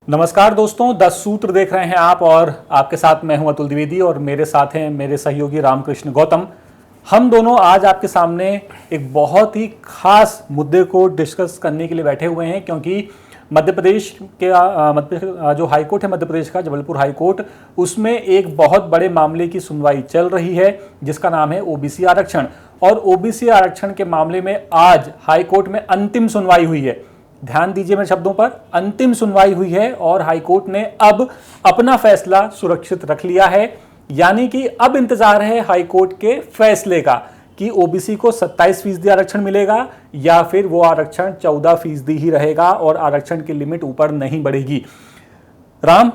नमस्कार दोस्तों, 10 सूत्र देख रहे हैं आप और आपके साथ मैं हूं अतुल द्विवेदी और मेरे साथ हैं मेरे सहयोगी रामकृष्ण गौतम। हम दोनों आज आपके सामने एक बहुत ही खास मुद्दे को डिस्कस करने के लिए बैठे हुए हैं, क्योंकि मध्य प्रदेश के जो हाई कोर्ट है मध्य प्रदेश का, जबलपुर हाई कोर्ट, उसमें एक बहुत बड़े मामले की सुनवाई चल रही है जिसका नाम है ओबीसी आरक्षण। और ओबीसी आरक्षण के मामले में आज हाई कोर्ट में अंतिम सुनवाई हुई है। ध्यान दीजिए मेरे शब्दों पर, अंतिम सुनवाई हुई है और हाईकोर्ट ने अब अपना फैसला सुरक्षित रख लिया है। यानी कि अब इंतजार है हाईकोर्ट के फैसले का कि ओबीसी को 27% आरक्षण मिलेगा या फिर वो आरक्षण 14% ही रहेगा और आरक्षण की लिमिट ऊपर नहीं बढ़ेगी। राम,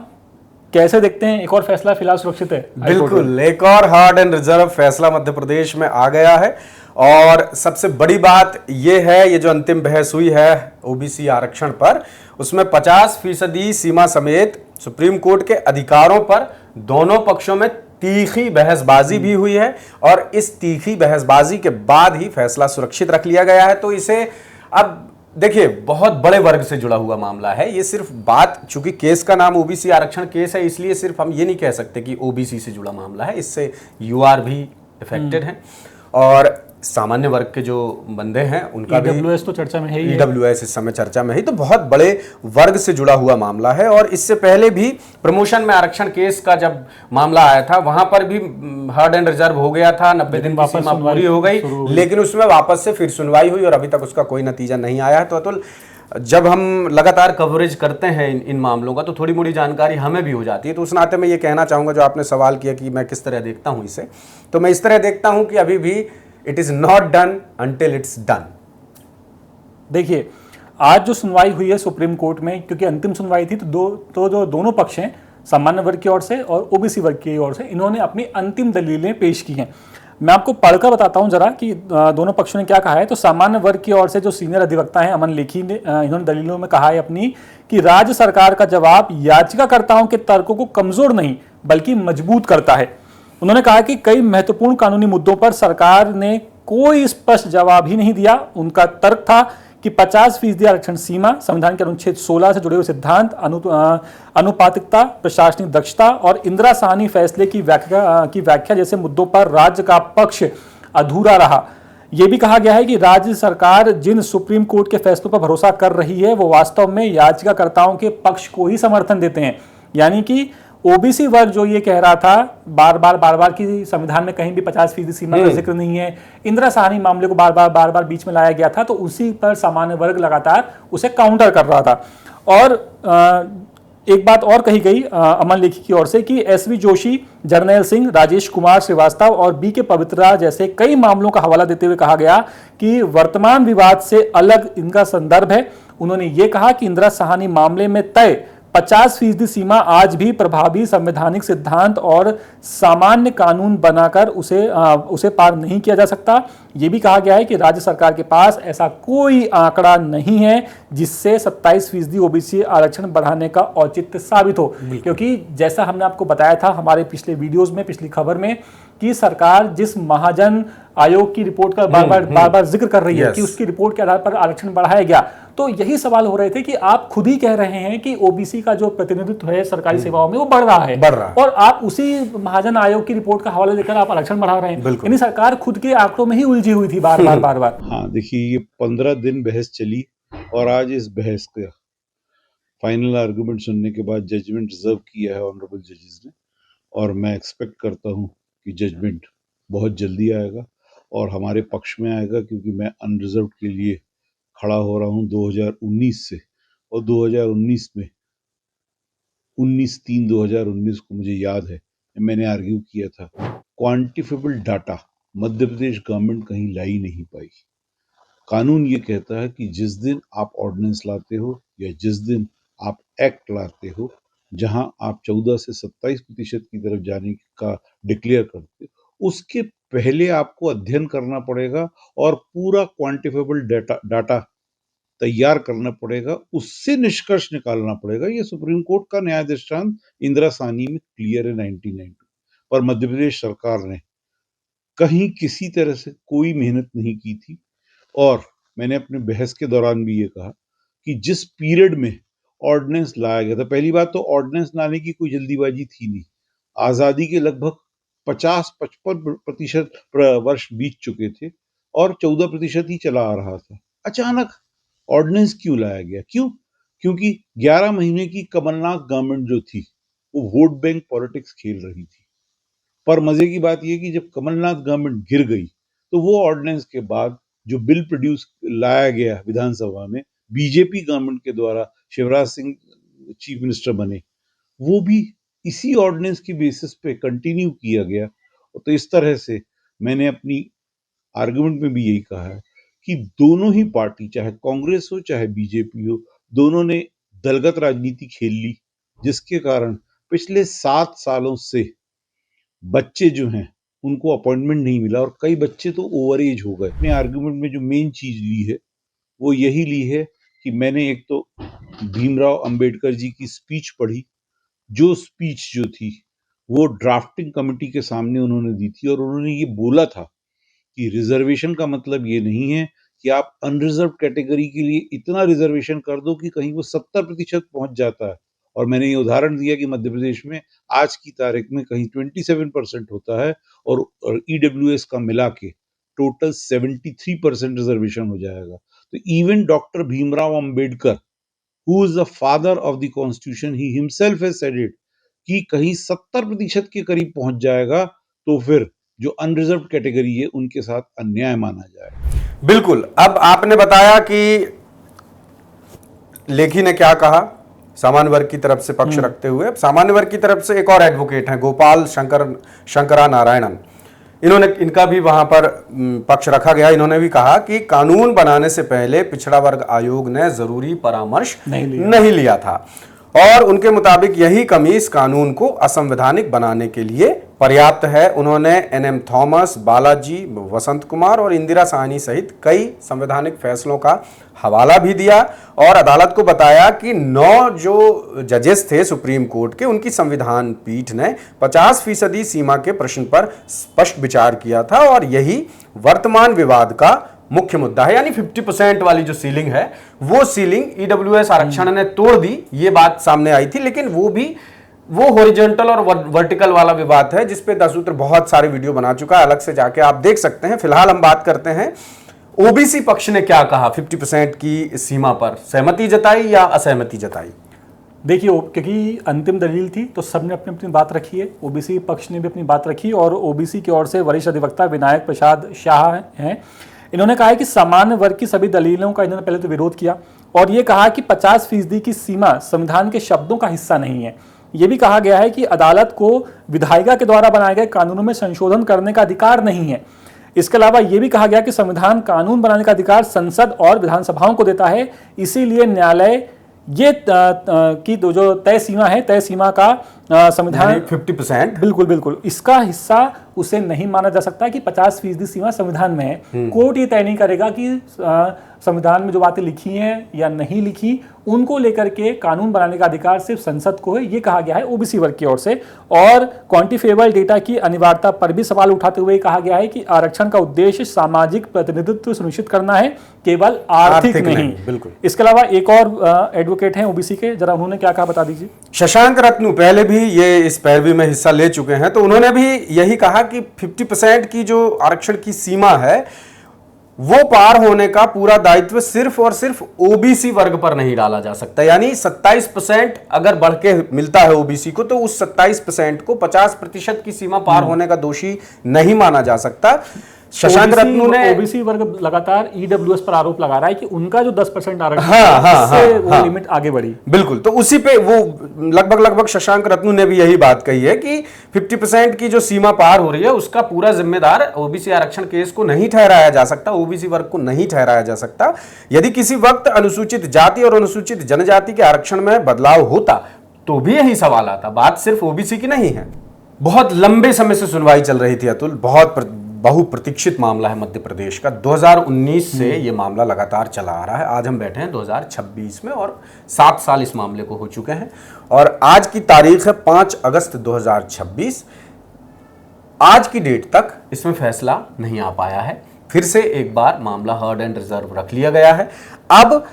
कैसे देखते हैं? एक और फैसला फिलहाल सुरक्षित है। बिल्कुल, एक और हार्ड एंड रिजर्व फैसला मध्य प्रदेश में आ गया है। और सबसे बड़ी बात यह है, ये जो अंतिम बहस हुई है ओबीसी आरक्षण पर, उसमें 50% सीमा समेत सुप्रीम कोर्ट के अधिकारों पर दोनों पक्षों में तीखी बहसबाजी भी हुई है। और इस तीखी बहसबाजी के बाद ही फैसला सुरक्षित रख लिया गया है। तो इसे अब देखिए, बहुत बड़े वर्ग से जुड़ा हुआ मामला है ये। सिर्फ बात, चूंकि केस का नाम ओबीसी आरक्षण केस है, इसलिए सिर्फ हम ये नहीं कह सकते कि ओबीसी से जुड़ा मामला है। इससे यूआर भी इफेक्टेड हैं और सामान्य वर्ग के जो बंदे हैं उनका भी ईडब्ल्यूएस तो चर्चा में है ही। ईडब्ल्यूएस इस समय चर्चा में ही, तो बहुत बड़े वर्ग से जुड़ा हुआ मामला है। और इससे पहले भी प्रमोशन में आरक्षण केस का जब मामला आया था, वहां पर भी हार्ड एंड रिजर्व हो गया था, 90 दिन की सीमा पूरी हो गई, लेकिन उसमें वापस से फिर सुनवाई हुई और अभी तक उसका कोई नतीजा नहीं आया है। तो अतुल, जब हम लगातार कवरेज करते हैं इन मामलों का, तो थोड़ी मोड़ी जानकारी हमें भी हो जाती है। तो उस नाते मैं ये कहना चाहूंगा, जो आपने सवाल किया कि मैं किस तरह देखता हूं इसे, तो मैं इस तरह देखता हूं कि अभी भी it is not done until it's done. देखिए, आज जो सुनवाई हुई है सुप्रीम कोर्ट में, क्योंकि अंतिम सुनवाई थी, तो जो दोनों पक्ष हैं, सामान्य वर्ग की ओर से और ओबीसी वर्ग की ओर से, इन्होंने अपनी अंतिम दलीलें पेश की हैं। मैं आपको पढ़कर बताता हूं जरा कि दोनों पक्षों ने क्या कहा है। तो सामान्य वर्ग की ओर से जो सीनियर अधिवक्ता हैं अमन लेखी ने, इन्होंने दलीलों में कहा है अपनी कि राज्य सरकार का जवाब याचिकाकर्ताओं के तर्कों को कमजोर नहीं बल्कि मजबूत करता है। उन्होंने कहा कि कई महत्वपूर्ण कानूनी मुद्दों पर सरकार ने कोई स्पष्ट जवाब ही नहीं दिया। उनका तर्क था कि 50% आरक्षण सीमा, संविधान के अनुच्छेद 16 से जुड़े हुए सिद्धांत, अनुपातिकता, प्रशासनिक दक्षता और इंदिरा साहनी फैसले की व्याख्या जैसे मुद्दों पर राज्य का पक्ष अधूरा रहा। यह भी कहा गया है कि राज्य सरकार जिन सुप्रीम कोर्ट के फैसलों पर भरोसा कर रही है वो वास्तव में याचिकाकर्ताओं के पक्ष को ही समर्थन देते हैं। यानी कि ओबीसी वर्ग जो ये कह रहा था बार बार कि संविधान में कहीं भी 50% सीमा का जिक्र नहीं है, इंदिरा साहनी मामले को बार बार बीच में लाया गया था, तो उसी पर सामान्य वर्ग लगातार उसे काउंटर कर रहा था। और एक बात और कही गई अमन लेखी की ओर से कि एसवी जोशी, जर्नैल सिंह, राजेश कुमार श्रीवास्तव और बीके पवित्रा जैसे कई मामलों का हवाला देते हुए कहा गया कि वर्तमान विवाद से अलग इनका संदर्भ है। उन्होंने ये कहा कि इंदिरा साहनी मामले में तय 50% सीमा आज भी प्रभावी संवैधानिक सिद्धांत और सामान्य कानून बनाकर उसे पार नहीं किया जा सकता। यह भी कहा गया है कि राज्य सरकार के पास ऐसा कोई आंकड़ा नहीं है जिससे 27% ओबीसी आरक्षण बढ़ाने का औचित्य साबित हो। क्योंकि जैसा हमने आपको बताया था हमारे पिछले वीडियोस में, पिछली खबर में, कि सरकार जिस महाजन आयोग की रिपोर्ट का बार बार जिक्र कर रही है कि उसकी रिपोर्ट के आधार पर आरक्षण बढ़ाया गया, तो यही सवाल हो रहे थे कि आप खुद ही कह रहे हैं कि ओबीसी का जो प्रतिनिधित्व है सरकारी सेवाओं में वो बढ़ रहा है और आप उसी महाजन आयोग की रिपोर्ट का हवाला देकर आप आरक्षण बढ़ा रहे हैं। यानी सरकार खुद के आंकड़ों में ही उलझी हुई थी बार बार। हाँ, देखिए, ये 15 दिन बहस चली और आज इस बहस का फाइनल आर्गुमेंट सुनने के बाद जजमेंट रिजर्व किया है ऑनरेबल जजेस ने। और मैं एक्सपेक्ट करता हूँ कि जजमेंट बहुत जल्दी आएगा और हमारे पक्ष में आएगा, क्योंकि मैं अनरिजर्व के लिए खड़ा हो रहा हूँ 2019 से। और 2019 में 19/3/2019 को मुझे याद है मैंने आर्ग्यू किया था, क्वांटिफिकेबल डाटा मध्य प्रदेश गवर्नमेंट कहीं ला ही नहीं पाई। कानून ये कहता है कि जिस दिन आप ऑर्डिनेंस लाते हो या जिस दिन आप एक्ट लाते हो, जहां आप 14 से 27% की तरफ जाने का डिक्लेयर करते हो, उसके पहले आपको अध्ययन करना पड़ेगा और पूरा क्वांटिफिकेबल डाटा तैयार करना पड़ेगा, उससे निष्कर्ष निकालना पड़ेगा। ये सुप्रीम कोर्ट का न्याय दृष्टांत इंदिरा साहनी में क्लियर है 1992। पर मध्य प्रदेश सरकार ने कहीं किसी तरह से कोई मेहनत नहीं की थी। और मैंने अपने बहस के दौरान भी ये कहा कि जिस पीरियड में ऑर्डिनेंस लाया गया था। पहली बात तो ऑर्डिनेंस लाने की कोई जल्दीबाजी थी नहीं। आजादी के लगभग 50-55% वर्ष बीत चुके थे और 14% ही चला आ रहा था। अचानक ऑर्डिनेंस क्यों लाया गया? क्योंकि 11 महीने की कमलनाथ गवर्नमेंट जो थी वो वोट बैंक पॉलिटिक्स खेल रही थी। पर मजे की बात यह कि जब कमलनाथ गवर्नमेंट गिर गई तो वो ऑर्डिनेंस के बाद जो बिल प्रोड्यूस लाया गया विधानसभा में बीजेपी गवर्नमेंट के द्वारा, शिवराज सिंह चीफ मिनिस्टर बने, वो भी इसी ऑर्डिनेंस की बेसिस पे कंटिन्यू किया गया। तो इस तरह से मैंने अपनी आर्गुमेंट में भी यही कहा है कि दोनों ही पार्टी, चाहे कांग्रेस हो चाहे बीजेपी हो, दोनों ने दलगत राजनीति खेल ली, जिसके कारण पिछले 7 सालों से बच्चे जो हैं उनको अपॉइंटमेंट नहीं मिला और कई बच्चे तो ओवर एज हो गए। अपने आर्गुमेंट में जो मेन चीज ली है वो यही ली है कि मैंने एक तो भीमराव अंबेडकर जी की स्पीच पढ़ी, जो स्पीच जो थी वो ड्राफ्टिंग कमेटी के सामने उन्होंने दी थी और उन्होंने ये बोला था कि रिजर्वेशन का मतलब ये नहीं है कि आप अनरिजर्व कैटेगरी के लिए इतना रिजर्वेशन कर दो कि कहीं वो 70% पहुंच जाता है। और मैंने ये उदाहरण दिया कि मध्य प्रदेश में आज की तारीख में कहीं 27% होता है और ईडब्ल्यूएस का मिला के टोटल 73% रिजर्वेशन हो जाएगा। तो even doctor Bhimrao Ambedkar, who is the father of the constitution, he himself has said it कि कहीं 70% के करीब पहुंच जाएगा तो फिर जो अनरिजर्व कैटेगरी है उनके साथ अन्याय माना जाएगा। बिल्कुल। अब आपने बताया कि लेखी ने क्या कहा सामान्य वर्ग की तरफ से पक्ष रखते हुए। अब सामान्य वर्ग की तरफ से एक और एडवोकेट हैं, गोपाल शंकरा नारायणन, इनका भी वहां पर पक्ष रखा गया। इन्होंने भी कहा कि कानून बनाने से पहले पिछड़ा वर्ग आयोग ने जरूरी परामर्श नहीं लिया था और उनके मुताबिक यही कमी इस कानून को असंवैधानिक बनाने के लिए पर्याप्त है। उन्होंने एनएम थॉमस, बालाजी, वसंत कुमार और इंदिरा साहनी सहित कई संवैधानिक फैसलों का हवाला भी दिया और अदालत को बताया कि 9 जो जजेस थे सुप्रीम कोर्ट के, उनकी संविधान पीठ ने 50% सीमा के प्रश्न पर स्पष्ट विचार किया था और यही वर्तमान विवाद का मुख्य मुद्दा है। यानी 50% वाली जो सीलिंग है वो सीलिंग ईडब्ल्यूएस आरक्षण ने तोड़ दी, ये बात सामने आई थी। लेकिन वो हॉरिजॉन्टल और वर्टिकल वाला विवाद है जिस पे दसूत्र बहुत सारे वीडियो बना चुका है, अलग से जाके आप देख सकते हैं। फिलहाल हम बात करते हैं ओबीसी पक्ष ने क्या कहा। 50% की सीमा पर सहमति जताई या असहमति जताई? देखिए, क्योंकि अंतिम दलील थी तो सबने अपनी अपनी बात रखी है। ओबीसी पक्ष ने भी अपनी बात रखी और ओबीसी की ओर से वरिष्ठ अधिवक्ता विनायक प्रसाद शाह हैं। इन्होंने कहा है कि सामान्य वर्ग की सभी दलीलों का इन्होंने पहले तो विरोध किया और ये कहा कि 50% की सीमा संविधान के शब्दों का हिस्सा नहीं है। ये भी कहा गया है कि अदालत को विधायिका के द्वारा बनाए गए कानूनों में संशोधन करने का अधिकार नहीं है। इसके अलावा ये भी कहा गया कि संविधान कानून बनाने का अधिकार संसद और विधानसभाओं को देता है, इसीलिए न्यायालय ये की जो तय सीमा है, तय सीमा का संविधान 50% बिल्कुल इसका हिस्सा उसे नहीं माना जा सकता कि 50% सीमा संविधान में है। कोर्ट ये तय नहीं करेगा कि संविधान में जो बातें लिखी हैं या नहीं लिखी, उनको लेकर के कानून बनाने का अधिकार सिर्फ संसद को है, ये कहा गया है ओबीसी वर्ग की ओर से। और क्वांटिफिएबल डेटा की अनिवार्यता पर भी सवाल उठाते हुए कहा गया है कि आरक्षण का उद्देश्य सामाजिक प्रतिनिधित्व सुनिश्चित करना है, केवल आर्थिक नहीं। बिल्कुल। इसके अलावा एक और एडवोकेट हैं ओबीसी के, जरा उन्होंने क्या कहा बता दीजिए। शशांक रत्नू पहले भी ये इस पैरवी में हिस्सा ले चुके हैं, तो उन्होंने भी यही कहा कि 50% की जो आरक्षण की सीमा है वो पार होने का पूरा दायित्व सिर्फ और सिर्फ ओबीसी वर्ग पर नहीं डाला जा सकता। यानी 27% अगर बढ़ के मिलता है ओबीसी को तो उस 27% को 50% की सीमा पार होने का दोषी नहीं माना जा सकता। शशांक रत्नू ने ओबीसी वर्ग लगातार ईडब्ल्यूएस पर आरोप लगा रहा है कि उनका जो 10% आरक्षण इससे वो लिमिट आगे बढ़ी। बिल्कुल, तो उसी पे वो लगभग शशांक रत्नू ने भी यही बात कही है कि 50% की जो सीमा पार हो रही है उसका पूरा जिम्मेदार ओबीसी आरक्षण केस को नहीं ठहराया जा सकता, ओबीसी वर्ग को नहीं ठहराया जा सकता। यदि किसी वक्त अनुसूचित जाति और अनुसूचित जनजाति के आरक्षण में बदलाव होता तो भी यही सवाल आता। बात सिर्फ ओबीसी की नहीं है। बहुत लंबे समय से सुनवाई चल रही थी अतुल, बहुत बहुप्रतीक्षित मामला है मध्य प्रदेश का। 2019 से ये मामला लगातार चला आ रहा है। आज हम बैठे हैं 2026 में और 7 साल इस मामले को हो चुके हैं और आज की तारीख है 5 अगस्त 2026। आज की डेट तक इसमें फैसला नहीं आ पाया है। फिर से एक बार मामला हर्ड एंड रिजर्व रख लिया गया है। अब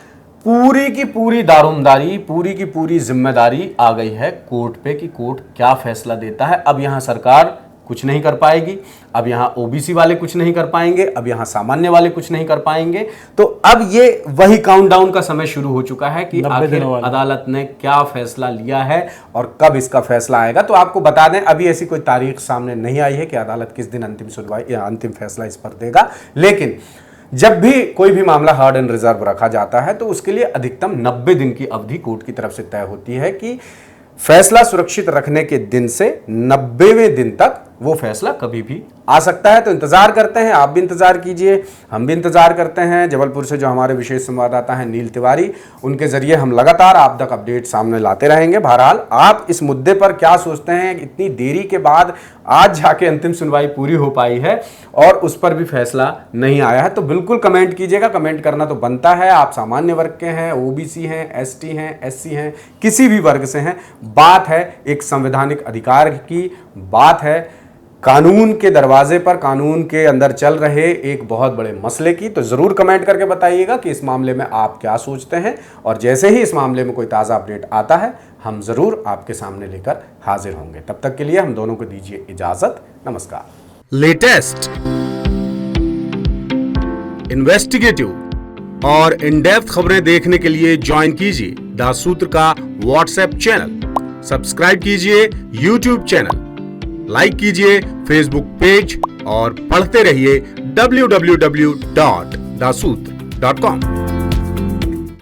पूरी की पूरी दारोमदारी, पूरी की पूरी जिम्मेदारी आ गई है कोर्ट पे कि कोर्ट क्या फैसला देता है। अब यहां सरकार कुछ नहीं कर पाएगी, अब यहां ओबीसी वाले कुछ नहीं कर पाएंगे, अब यहां सामान्य वाले कुछ नहीं कर पाएंगे। तो अब ये वही काउंटडाउन का समय शुरू हो चुका है कि आखिर अदालत ने क्या फैसला लिया है और कब इसका फैसला आएगा। तो आपको बता दें, अभी ऐसी कोई तारीख सामने नहीं आई है कि अदालत किस दिन अंतिम सुनवाई या अंतिम फैसला इस पर देगा। लेकिन जब भी कोई भी मामला हार्ड एंड रिजर्व रखा जाता है तो उसके लिए अधिकतम 90 दिन की अवधि कोर्ट की तरफ से तय होती है कि फैसला सुरक्षित रखने के दिन से 90वें दिन तक वो फैसला कभी भी आ सकता है। तो इंतजार करते हैं, आप भी इंतजार कीजिए, हम भी इंतजार करते हैं। जबलपुर से जो हमारे विशेष संवाददाता हैं नील तिवारी, उनके जरिए हम लगातार आप तक अपडेट सामने लाते रहेंगे। बहरहाल आप इस मुद्दे पर क्या सोचते हैं? इतनी देरी के बाद आज जाके अंतिम सुनवाई पूरी हो पाई है और उस पर भी फैसला नहीं आया है, तो बिल्कुल कमेंट कीजिएगा। कमेंट करना तो बनता है, आप सामान्य वर्ग के हैं, ओबीसी हैं, एसटी हैं, एससी हैं, किसी भी वर्ग से हैं। बात है एक संवैधानिक अधिकार की, बात है कानून के दरवाजे पर, कानून के अंदर चल रहे एक बहुत बड़े मसले की। तो जरूर कमेंट करके बताइएगा कि इस मामले में आप क्या सोचते हैं, और जैसे ही इस मामले में कोई ताज़ा अपडेट आता है हम जरूर आपके सामने लेकर हाजिर होंगे। तब तक के लिए हम दोनों को दीजिए इजाजत। नमस्कार। लेटेस्ट, इन्वेस्टिगेटिव और इन डेप्थ खबरें देखने के लिए ज्वाइन कीजिए द सूत्र का व्हाट्सएप चैनल, सब्सक्राइब कीजिए यूट्यूब चैनल, लाइक कीजिए फेसबुक पेज और पढ़ते रहिए www.daसूत्र.com।